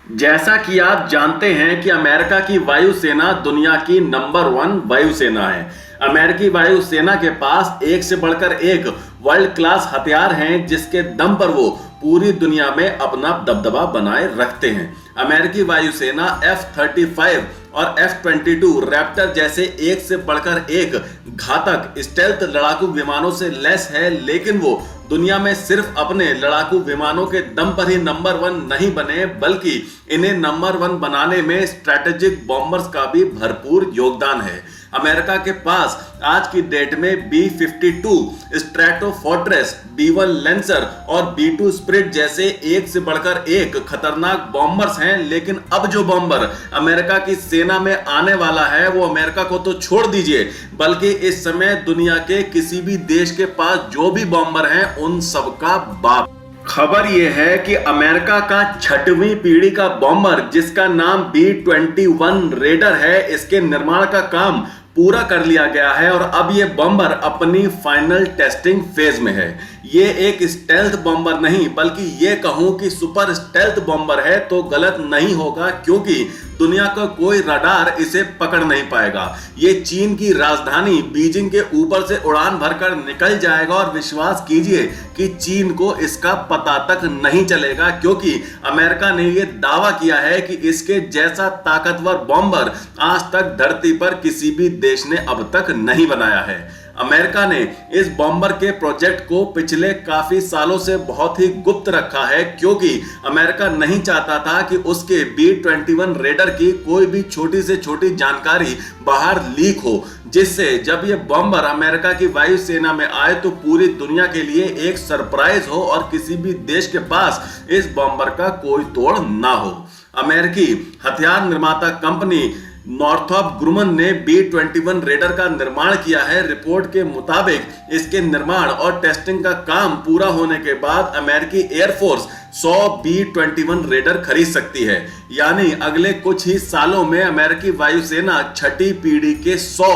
जैसा कि आप जानते हैं कि अमेरिका की वायुसेना दुनिया की नंबर 1 वायुसेना है। अमेरिकी वायुसेना के पास एक से बढ़कर एक वर्ल्ड क्लास हथियार हैं जिसके दम पर वो पूरी दुनिया में अपना दबदबा बनाए रखते हैं। अमेरिकी वायुसेना F-35 और F-22 रैप्टर जैसे एक से बढ़कर एक घातक स्टेल्थ लड़ाकू विमानों से लैस है, लेकिन वो दुनिया में सिर्फ अपने लड़ाकू विमानों के दम पर ही नंबर 1 नहीं बने, बल्कि इन्हें नंबर 1 बनाने में स्ट्रैटेजिक बॉम्बर्स का भी भरपूर योगदान है। अमेरिका के पास आज की डेट में B-52 स्ट्रैटोफोर्ट्रेस, B-1 लैंसर और B-2 स्पिरिट जैसे एक से बढ़कर एक खतरनाक बॉम्बर्स हैं, लेकिन अब जो बॉम्बर अमेरिका की सेना में आने वाला है वो अमेरिका को तो छोड़ दीजिए, बल्कि इस समय दुनिया के किसी भी देश के पास जो भी बॉम्बर हैं उन सबका बाप। खबर यह है कि अमेरिका का 6वीं पीढ़ी का बॉम्बर जिसका नाम B-21 रेडर है, इसके निर्माण का काम पूरा कर लिया गया है और अब ये बॉम्बर अपनी फाइनल टेस्टिंग फेज में है। ये एक स्टेल्थ बॉम्बर नहीं बल्कि ये कहूं कि सुपर स्टेल्थ बॉम्बर है तो गलत नहीं होगा, क्योंकि दुनिया का कोई रडार इसे पकड़ नहीं पाएगा। ये चीन की राजधानी बीजिंग के ऊपर से उड़ान भरकर निकल जाएगा और विश्वास कीजिए कि चीन को इसका पता तक नहीं चलेगा, क्योंकि अमेरिका ने यह दावा किया है कि इसके जैसा ताकतवर बॉम्बर आज तक धरती पर किसी भी देश ने अब तक नहीं बनाया है। अमेरिका ने इस बॉम्बर के प्रोजेक्ट को पिछले काफी सालों से बहुत ही गुप्त रखा है, क्योंकि अमेरिका नहीं चाहता था कि उसके B-21 रेडर की कोई भी छोटी से छोटी जानकारी बाहर लीक हो, जिससे जब यह बॉम्बर अमेरिका की वायुसेना में आए तो पूरी दुनिया के लिए एक सरप्राइज हो और किसी भी देश के पास इस बॉम्बर का कोई तोड़ ना हो। अमेरिकी हथियार निर्माता कंपनी नॉर्थरॉप ग्रुमन ने B-21 रेडर का निर्माण किया है। रिपोर्ट के मुताबिक इसके निर्माण और टेस्टिंग का काम पूरा होने के बाद अमेरिकी एयरफोर्स 100 B-21 रेडर खरीद सकती है, यानी अगले कुछ ही सालों में अमेरिकी वायुसेना 6ठी पीढ़ी के 100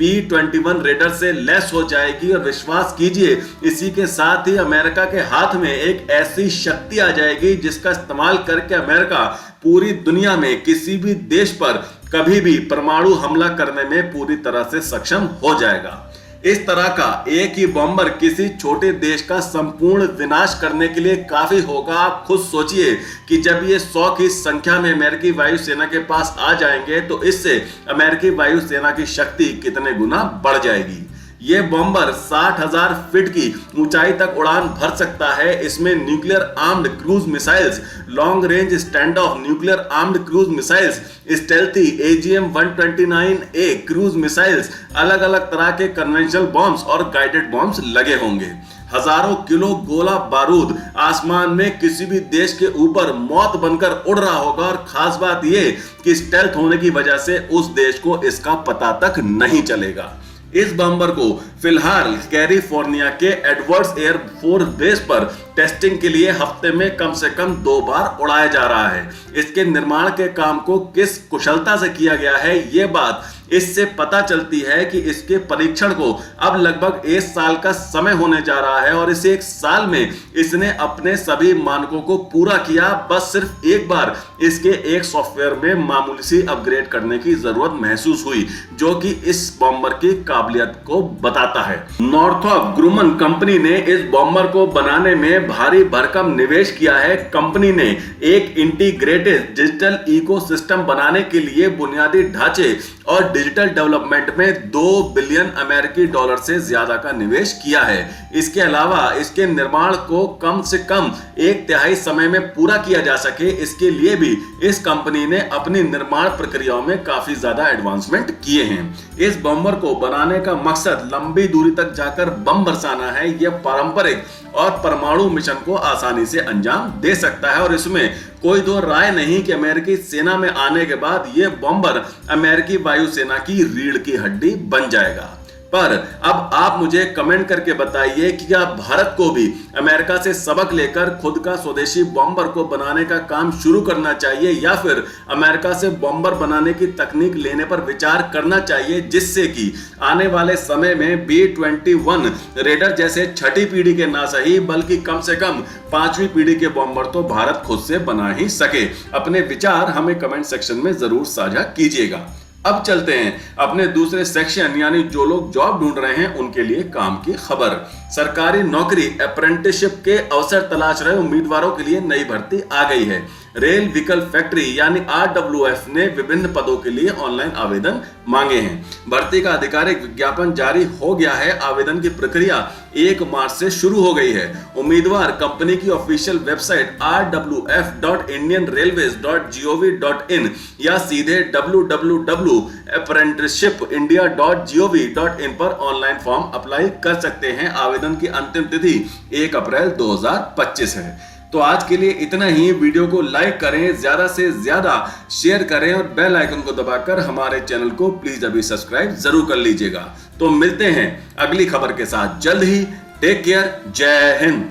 B-21 रेडर से लैस हो जाएगी। और विश्वास कीजिए, इसी के साथ ही अमेरिका के हाथ में एक ऐसी शक्ति आ जाएगी जिसका इस्तेमाल करके अमेरिका पूरी दुनिया में किसी भी देश पर कभी भी परमाणु हमला करने में पूरी तरह से सक्षम हो जाएगा। इस तरह का एक ही बॉम्बर किसी छोटे देश का संपूर्ण विनाश करने के लिए काफी होगा। आप खुद सोचिए कि जब ये 100 की संख्या में अमेरिकी वायुसेना के पास आ जाएंगे तो इससे अमेरिकी वायुसेना की शक्ति कितने गुना बढ़ जाएगी। ये बॉम्बर 60,000 फीट की ऊंचाई तक उड़ान भर सकता है। इसमें nuclear armed cruise missiles, long range stand of nuclear armed cruise missiles, stealthy AGM-129A cruise missiles, अलग अलग तरह के कन्वेंशनल बॉम्ब्स और गाइडेड बॉम्ब्स लगे होंगे। हजारों किलो गोला बारूद आसमान में किसी भी देश के ऊपर मौत बनकर उड़ रहा होगा, और खास बात यह कि स्टेल्थ होने की वजह से उस देश को इसका पता तक नहीं चलेगा। इस बॉम्बर को फिलहाल कैलिफोर्निया के एडवर्ड्स एयर फोर्स बेस पर टेस्टिंग के लिए हफ्ते में कम से कम 2 बार उड़ाया जा रहा है। इसके निर्माण के काम को किस कुशलता से किया गया है, ये बात इससे पता चलती है कि इसके परीक्षण को अब लगभग 1 साल का समय होने जा रहा है और इस 1 साल में इसने अपने सभी मानकों को पूरा किया। बस सिर्फ एक बार इसके एक सॉफ्टवेयर में मामूली सी अपग्रेड करने की जरूरत महसूस हुई, जो कि इस बॉम्बर की काबिलियत को बताता है। नॉर्थरॉप ग्रुमन कंपनी ने इस बॉम्बर को बनाने में भारी भरकम निवेश किया है। कंपनी ने एक इंटीग्रेटेड डिजिटल इकोसिस्टम बनाने के लिए बुनियादी ढांचे और डिजिटल डेवलपमेंट में 2 बिलियन अमेरिकी डॉलर से ज्यादा का निवेश किया है। इसके अलावा इसके निर्माण को कम से कम 1/3 समय में पूरा किया जा सके, इसके लिए भी इस कंपनी ने अपनी निर्माण प्रक्रियाओं में काफी ज्यादा एडवांसमेंट किए हैं। इस बॉम्बर को बनाने का मकसद लंबी दूरी तक जाकर बम बरसाना है। यह पारंपरिक और परमाणु मिशन को आसानी से अंजाम दे सकता है, और इसमें कोई दो राय नहीं कि अमेरिकी सेना में आने के बाद यह बॉम्बर अमेरिकी वायुसेना की रीढ़ की हड्डी बन जाएगा। पर अब आप मुझे कमेंट करके बताइए कि क्या भारत को भी अमेरिका से सबक लेकर खुद का स्वदेशी बॉम्बर को बनाने का काम शुरू करना चाहिए या फिर अमेरिका से बॉम्बर बनाने की तकनीक लेने पर विचार करना चाहिए, जिससे कि आने वाले समय में B-21 रेडर जैसे छठी पीढ़ी के ना सही बल्कि कम से कम 5वीं पीढ़ी के बॉम्बर तो भारत खुद से बना ही सके। अपने विचार हमें कमेंट सेक्शन में जरूर साझा कीजिएगा। अब चलते हैं अपने दूसरे सेक्शन, यानी जो लोग जॉब ढूंढ रहे हैं उनके लिए काम की खबर। सरकारी नौकरी अप्रेंटिसशिप के अवसर तलाश रहे उम्मीदवारों के लिए नई भर्ती आ गई है। रेल व्हीकल फैक्ट्री यानी RWF ने विभिन्न पदों के लिए ऑनलाइन आवेदन मांगे हैं। भर्ती का आधिकारिक विज्ञापन जारी हो गया है। आवेदन की प्रक्रिया 1 मार्च से शुरू हो गई है। उम्मीदवार कंपनी की ऑफिशियल वेबसाइट rwf.indianrailways.gov.in या सीधे www.apprenticeshipindia.gov.in पर ऑनलाइन फॉर्म अप्लाई कर सकते हैं। आवेदन की अंतिम तिथि 1 अप्रैल 2025 है। तो आज के लिए इतना ही। वीडियो को लाइक करें, ज्यादा से ज्यादा शेयर करें और बेल आइकन को दबाकर हमारे चैनल को प्लीज अभी सब्सक्राइब जरूर कर लीजिएगा। तो मिलते हैं अगली खबर के साथ जल्द ही। टेक केयर, जय हिंद।